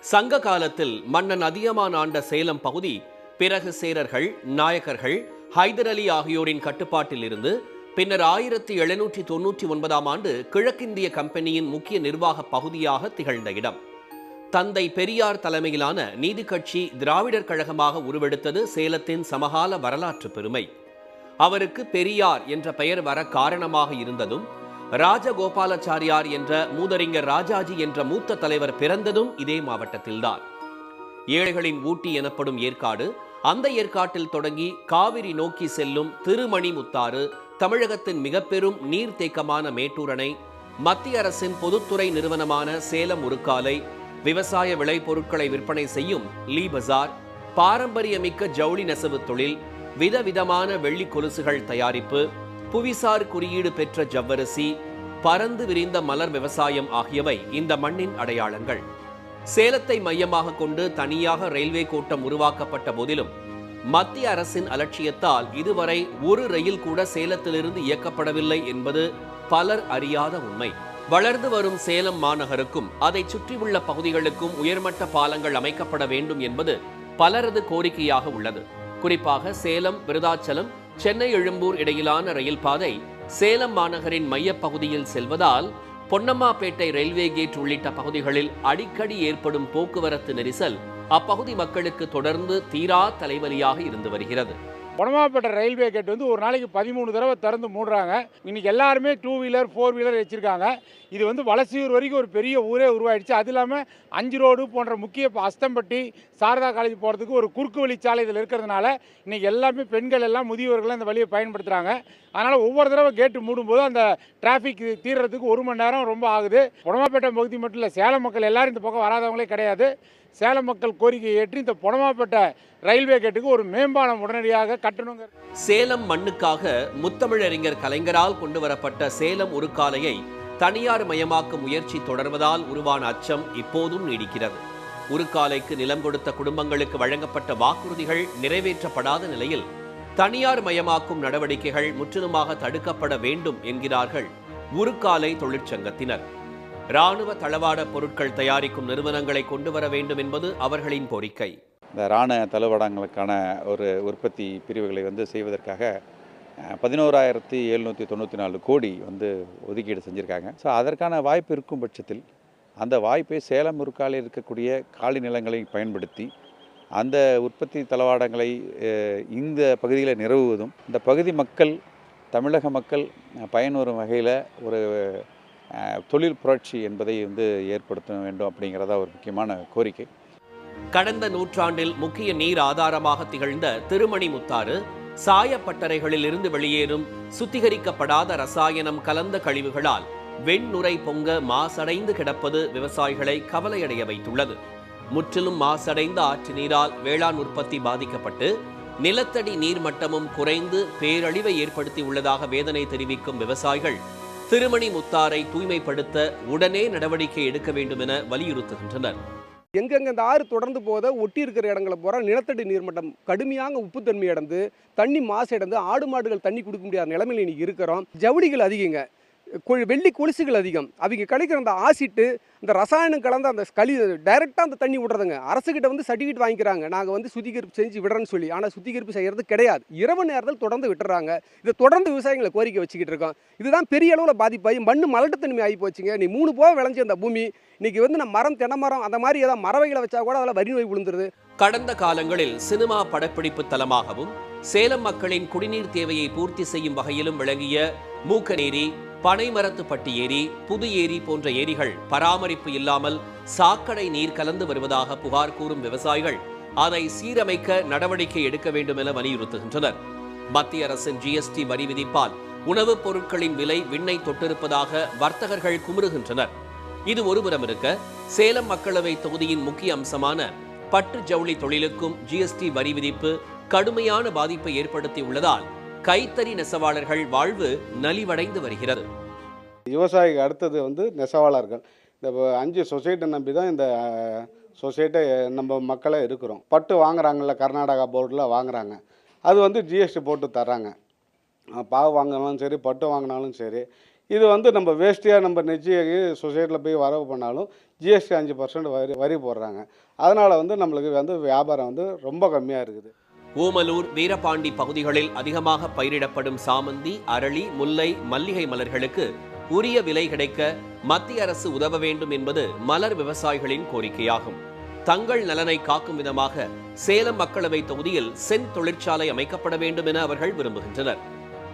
சங்க காலத்தில் மன்னன் அதியமான் ஆண்ட சேலம் பகுதி பிறகு சேரர்கள், நாயக்கர்கள், ஹைதர் அலி ஆகியோரின் கட்டுப்பாட்டில் இருந்து பின்னர் 1799ஆம் ஆண்டு கிழக்கிந்திய கம்பெனியின் முக்கிய நிர்வாக பகுதியாக திகழ்ந்த இடம். தந்தை பெரியார் தலைமையிலான நீதி கட்சி திராவிடர் கழகமாக உருவெடுத்தது சேலத்தின் சமகால வரலாற்று பெருமை. அவருக்கு பெரியார் என்ற பெயர் வர காரணமாக இருந்ததும், ராஜகோபாலாச்சாரியார் என்ற மூதறிஞர் ராஜாஜி என்ற மூத்த தலைவர் பிறந்ததும் இதே மாவட்டத்தில்தான். ஏழைகளின் ஊட்டி எனப்படும் ஏற்காடு, அந்த ஏற்காட்டில் தொடங்கி காவிரி நோக்கி செல்லும் திருமணிமுத்தாறு, தமிழகத்தின் மிக பெரும் நீர்த்தேக்கமான மேட்டூர் அணை, மத்திய அரசின் பொதுத்துறை நிறுவனமான சேலம் உருக்காலை, விவசாய விளைபொருட்களை விற்பனை செய்யும் லீ பஜார், பாரம்பரியமிக்க ஜவுளி நெசவு தொழில், விதவிதமான வெள்ளி கொலுசுகள் தயாரிப்பு, புவிசார் குறியீடு பெற்ற ஜவ்வரிசி, பரந்து விரிந்த மலர் விவசாயம் ஆகியவை இந்த மண்ணின் அடையாளங்கள். சேலத்தை மையமாக கொண்டு தனியாக ரயில்வே கோட்டம் உருவாக்கப்பட்ட போதிலும் மத்திய அரசின் அலட்சியத்தால் இதுவரை ஒரு ரயில் கூட சேலத்திலிருந்து இயக்கப்படவில்லை என்பது பலர் அறியாத உண்மை. வளர்ந்து வரும் சேலம் மாநகருக்கும் அதை சுற்றியுள்ள பகுதிகளுக்கும் உயர்மட்ட பாலங்கள் அமைக்கப்பட வேண்டும் என்பது பலரது கோரிக்கையாக உள்ளது. குறிப்பாக சேலம், விருதாச்சலம், சென்னை, எழும்பூர் இடையிலான ரயில் பாதை சேலம் மாநகரின் மையப்பகுதியில் செல்வதால் பொன்னம்மாப்பேட்டை ரயில்வே கேட் உள்ளிட்ட பகுதிகளில் அடிக்கடி ஏற்படும் போக்குவரத்து நெரிசல் அப்பகுதி மக்களுக்கு தொடர்ந்து தீரா தலைவலியாக இருந்து வருகிறது. பொன்னம்மாப்பேட்டை ரயில்வே கேட் ஒரு நாளைக்கு 13 தடவை திறந்து மூடுறாங்க. இன்னைக்கு எல்லாருமே 2 வீலர் 4 வீலர் வச்சிருக்காங்க. இது வலசையூர் வரைக்கும் ஒரு பெரிய ஊரே உருவாயிடுச்சு. அது இல்லாமல் 5 ரோடு போன்ற முக்கிய அஸ்தம்பட்டி, சாரதா காலேஜ் போகிறதுக்கு ஒரு குறுக்கு வழிச்சாலை இதில் இருக்கிறதுனால இன்னைக்கு எல்லாமே பெண்கள் எல்லாம் முதியவர்கள் இந்த வழியை பயன்படுத்துகிறாங்க. அதனால் ஒவ்வொரு தடவை கேட்டு மூடும்போது அந்த டிராஃபிக் தீர்றதுக்கு 1 மணி நேரம் ரொம்ப ஆகுது. பொன்னம்மாப்பேட்டை பகுதி மட்டும் இல்லை, சேலம் மக்கள் எல்லாரும் இந்த பக்கம் வராதவங்களே கிடையாது. சேலம் மக்கள் கோரிக்கையை ஏற்றி இந்த பொன்னம்மாப்பேட்டை ரயில்வே கேட்டுக்கு ஒரு மேம்பாலம் உடனடியாக கட்டணுங்க. சேலம் மண்ணுக்காக முத்தமிழறிஞர் கலைஞரால் கொண்டு வரப்பட்ட சேலம் உருக்காலையை தனியார் மயமாக்கும் முயற்சி தொடர்வதால் உருவான அச்சம் இப்போதும் நீடிக்கிறது. உருக்காலைக்கு நிலம் கொடுத்த குடும்பங்களுக்கு வழங்கப்பட்ட வாக்குறுதிகள் நிறைவேற்றப்படாத நிலையில் தனியார் மயமாக்கும் நடவடிக்கைகள் முற்றிலுமாக தடுக்கப்பட வேண்டும் என்கிறார்கள் உருக்காலை தொழிற்சங்கத்தினர். இராணுவ தளவாட பொருட்கள் தயாரிக்கும் நிறுவனங்களை கொண்டு வர வேண்டும் என்பது அவர்களின் கோரிக்கை. இந்த இராணுவ தளவாடங்களுக்கான ஒரு உற்பத்தி பிரிவுகளை செய்வதற்காக 11,794 கோடி ஒதுக்கீடு செஞ்சுருக்காங்க. ஸோ அதற்கான வாய்ப்பு இருக்கும் பட்சத்தில் அந்த வாய்ப்பை சேலம் உருக்காலையில் இருக்கக்கூடிய காலி நிலங்களை பயன்படுத்தி அந்த உற்பத்தி தளவாடங்களை இந்த பகுதியில் நிறுவுவதும், இந்த பகுதி மக்கள், தமிழக மக்கள் பயனுறும் வகையில் ஒரு தொழில் புரட்சி என்பதை ஏற்படுத்த வேண்டும் அப்படிங்கிறதா ஒரு முக்கியமான கோரிக்கை. கடந்த நூற்றாண்டில் முக்கிய நீர் ஆதாரமாக திகழ்ந்த திருமணிமுத்தாறு சாயப்பட்டறைகளில் இருந்து வெளியேறும் சுத்திகரிக்கப்படாத ரசாயனம் கலந்த கழிவுகளால் வெண்நுரை பொங்க மாசடைந்து கிடப்பது விவசாயிகளை கவலையடைய வைத்துள்ளது. முற்றிலும் மாசடைந்த ஆற்று நீரால் வேளாண் உற்பத்தி பாதிக்கப்பட்டு நிலத்தடி நீர்மட்டமும் குறைந்து பேரழிவை ஏற்படுத்தி உள்ளதாக வேதனை தெரிவிக்கும் விவசாயிகள் திருமணிமுத்தாறை தூய்மைப்படுத்த உடனே நடவடிக்கை எடுக்க வேண்டும் என வலியுறுத்துகின்றனர். எங்கெங்க இந்த ஆறு தொடர்ந்து போத ஒட்டி இருக்கிற இடங்களை போகிற நிலத்தடி நீர்மட்டம் கடுமையாக உப்புத்தன்மை அடைந்து தண்ணி மாசு அடைந்து ஆடு மாடுகள் தண்ணி கொடுக்க முடியாத நிலைமையில் இன்னைக்கு இருக்கிறோம். ஜவுளிகள் அதிகங்க, வெள்ளி கொலுசுகள் அதிகம். அவங்க கிடைக்கிற அந்த ஆசிட்டு, இந்த ரசாயனம் கலந்த அந்த டைரெக்டாக அந்த தண்ணி விடுறதுங்க. அரசுகிட்ட சர்டிஃபிகேட் வாங்கிக்கிறாங்க, நாங்கள் சுத்திகரிப்பு செஞ்சு விடுறேன்னு சொல்லி. ஆனால் சுத்திகரிப்பு செய்கிறது கிடையாது. இரவு நேரத்தில் தொடர்ந்து விட்டுறாங்க. இதை தொடர்ந்து விவசாயிகளை கோரிக்கை வச்சுக்கிட்டு இருக்கோம். இதுதான் பெரிய அளவில் பாதிப்பாகி மண் மலட்டுத்தன்மை ஆகி போச்சுங்க. நீ 3 போக விளைஞ்சி அந்த பூமி இன்னைக்கு நம்ம மரம், தென்னை மரம் அந்த மாதிரி ஏதாவது மரவைகளை வச்சா கூட அதில் வரி நோய் விழுந்துருது. கடந்த காலங்களில் சினிமா படப்பிடிப்பு தலமாகவும் சேலம் மக்களின் குடிநீர் தேவையை பூர்த்தி செய்யும் வகையிலும் விளங்கிய மூக்கநேரி, பனைமரத்துப்பட்டி ஏரி, புது ஏரி போன்ற ஏரிகள் பராமரிப்பு இல்லாமல் சாக்கடை நீர் கலந்து வருவதாக புகார் கூறும் விவசாயிகள் அதை சீரமைக்க நடவடிக்கை எடுக்க வேண்டும் என வலியுறுத்துகின்றனர். மத்திய அரசின் GST வரி விதிப்பால் உணவுப் பொருட்களின் விலை விண்ணை தொட்டிருப்பதாக வர்த்தகர்கள் குமுறுகின்றனர். இது ஒருபுறம் இருக்க, சேலம் மக்களவை தொகுதியின் முக்கிய அம்சமான பட்டு ஜவுளி தொழிலுக்கும் GST வரி விதிப்பு கடுமையான பாதிப்பை ஏற்படுத்தி உள்ளதால் கைத்தறி நெசவாளர்கள் வாழ்வு நலிவடைந்து வருகிறது. விவசாயிக்கு அடுத்தது நெசவாளர்கள். இந்த 5 சொசைட்டி நம்பி தான் இந்த சொசைட்டி நம்ம மக்களே இருக்கிறோம். பட்டு வாங்குறாங்கல்ல, கர்நாடகா போர்டில் வாங்குறாங்க. அது GST போட்டு தர்றாங்க. பாவு வாங்கினாலும் சரி, பட்டு வாங்கினாலும் சரி. இது வந்து நம்ம வேஸ்ட்டியாக நம்ம நெச்சியாகி சொசைட்டியில் போய் வரவு பண்ணாலும் ஜிஎஸ்டி 5% வரி போடுறாங்க. அதனால் வந்து நம்மளுக்கு வந்து வியாபாரம் வந்து ரொம்ப கம்மியாக இருக்குது. ஓமலூர், வீரபாண்டி பகுதிகளில் அதிகமாக பயிரிடப்படும் சாமந்தி, அரளி, முல்லை, மல்லிகை மலர்களுக்கு உரிய விலை கிடைக்க மத்திய அரசு உதவ வேண்டும் என்பது மலர் விவசாயிகளின் கோரிக்கையாகும். தங்கள் நலனை காக்கும் விதமாக சேலம் மக்களவை தொகுதியில் சென் தொழிற்சாலை அமைக்கப்பட வேண்டும் என அவர்கள் விரும்புகின்றனர்.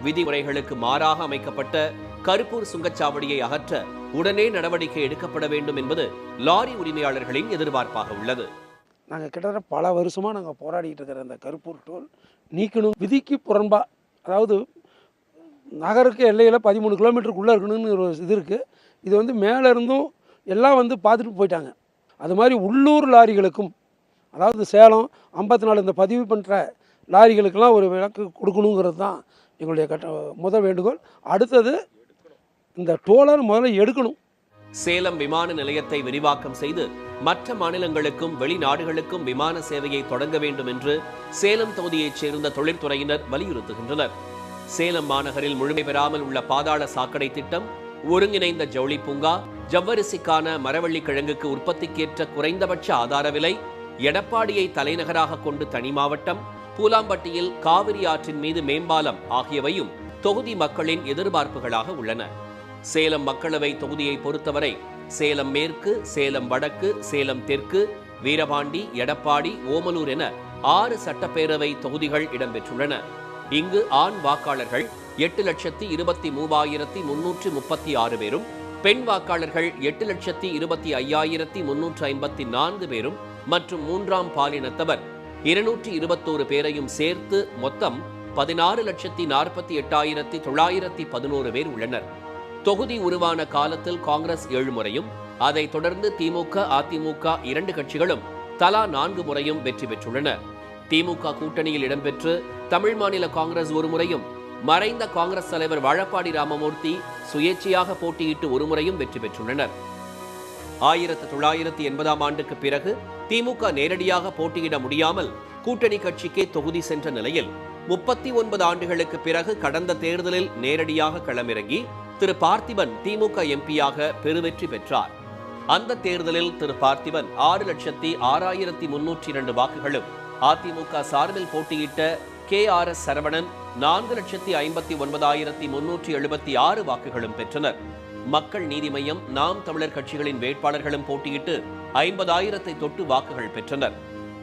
விதிமுறைகளுக்கு மாறாக அமைக்கப்பட்ட கருப்பூர் சுங்கச்சாவடியை அகற்ற உடனே நடவடிக்கை எடுக்கப்பட வேண்டும் என்பது லாரி உரிமையாளர்களின் எதிர்பார்ப்பாக உள்ளது. நாங்கள் கிட்டத்தட்ட பல வருஷமாக நாங்கள் போராடிட்டு இருக்கிற அந்த கருப்பூர் டோல் நீக்கணும். விதிக்கு புறம்பா, அதாவது நகருக்கு எல்லையில் 13 கிலோமீட்டருக்குள்ளே இருக்கணும்னு ஒரு இது இருக்குது. இது வந்து மேலே இருந்தும் எல்லாம் வந்து பார்த்துட்டு போயிட்டாங்க. அது மாதிரி உள்ளூர் லாரிகளுக்கும், அதாவது சேலம் 54 இந்த பதிவு பண்ணுற லாரிகளுக்கெல்லாம் ஒரு விலக்கு கொடுக்கணுங்கிறது தான் எங்களுடைய முதல் வேண்டுகோள். அடுத்தது இந்த டோலர் முதல்ல எடுக்கணும். சேலம் விமான நிலையத்தை விரிவாக்கம் செய்து மற்ற மாநிலங்களுக்கும் வெளிநாடுகளுக்கும் விமான சேவையை தொடங்க வேண்டும் என்று சேலம் தொகுதியைச் சேர்ந்த தொழில்துறையினர் வலியுறுத்துகின்றனர். சேலம் மாநகரில் முழுமை பெறாமல் உள்ள பாதாள சாக்கடை திட்டம், ஒருங்கிணைந்த ஜவுளி பூங்கா, ஜவ்வரிசிக்கான மரவள்ளி கிழங்குக்கு உற்பத்திக்கேற்ற குறைந்தபட்ச ஆதார விலை, எடப்பாடியை தலைநகராக கொண்டு தனி மாவட்டம், பூலாம்பட்டியில் காவிரி ஆற்றின் மீது மேம்பாலம் ஆகியவையும் தொகுதி மக்களின் எதிர்பார்ப்புகளாக உள்ளன. சேலம் மக்களவை தொகுதியை பொறுத்தவரை சேலம் மேற்கு, சேலம் வடக்கு, சேலம் தெற்கு, வீரபாண்டி, எடப்பாடி, ஓமலூர் என 6 சட்டப்பேரவை தொகுதிகள் இடம்பெற்றுள்ளன. இங்கு ஆண் வாக்காளர்கள் 8,23,336 பேரும், பெண் வாக்காளர்கள் 8,25,354 பேரும் மற்றும் 3ஆம் பாலினத்தவர் 221 பேரையும் சேர்த்து மொத்தம் 16,48,911 பேர் உள்ளனர். தொகுதி உருவான காலத்தில் காங்கிரஸ் 7 முறையும், அதைத் தொடர்ந்து திமுக, அதிமுக 2 கட்சிகளும் தலா 4 முறையும் வெற்றி பெற்றுள்ளன. திமுக கூட்டணியில் இடம்பெற்று தமிழ் மாநில காங்கிரஸ் 1 முறையும், மறைந்த காங்கிரஸ் தலைவர் வாழப்பாடி ராமமூர்த்தி சுயேட்சையாக போட்டியிட்டு 1 முறையும் வெற்றி பெற்றுள்ளனர். 1980ஆம் ஆண்டுக்கு பிறகு திமுக நேரடியாக போட்டியிட முடியாமல் கூட்டணி கட்சிக்கே தொகுதி சென்ற நிலையில் 39 ஆண்டுகளுக்கு பிறகு கடந்த தேர்தலில் நேரடியாக களமிறங்கி திரு பார்த்திபன் திமுக எம்பியாக பெருவெற்றி பெற்றார். அந்த தேர்தலில் திரு பார்த்திபன் 6,06,302 வாக்குகளும், அதிமுக சார்பில் போட்டியிட்ட KRS சரவணன் 4,59,376 வாக்குகளும் பெற்றனர். மக்கள் நீதி மய்யம், நாம் தமிழர் கட்சிகளின் வேட்பாளர்களும் போட்டியிட்டு 50,000 தொட்டு வாக்குகள் பெற்றனர்.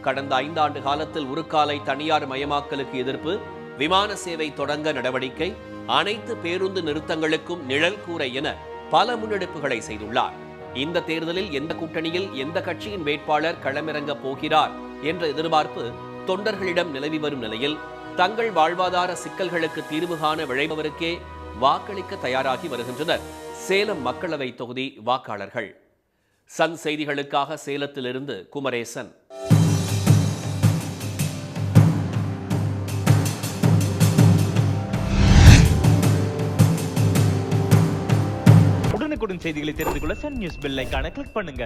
கடந்த 5 ஆண்டு காலத்தில் உருக்காலை தனியார் மயமாக்கலுக்கு எதிர்ப்பு, விமான சேவை தொடங்க நடவடிக்கை, அனைத்து பேருந்து நிறுத்தங்களுக்கும் நிழல் கூரை என பல முன்னெடுப்புகளை செய்துள்ளார். இந்த தேர்தலில் எந்த கூட்டணியில் எந்த கட்சியின் வேட்பாளர் களமிறங்க போகிறார் என்ற எதிர்பார்ப்பு தொண்டர்களிடம் நிலவி வரும் நிலையில் தங்கள் வாழ்வாதார சிக்கல்களுக்கு தீர்வு காண விழைபவருக்கே வாக்களிக்க தயாராகி வருகின்றனர் சேலம் மக்களவை தொகுதி வாக்காளர்கள். சன் செய்திகளுக்காக சேலத்திலிருந்து குமரேசன். உடனுக்குடன் செய்திகளை தெரிந்து கொள்ள சன் நியூஸ் பெல் ஐகானை கிளிக் பண்ணுங்க.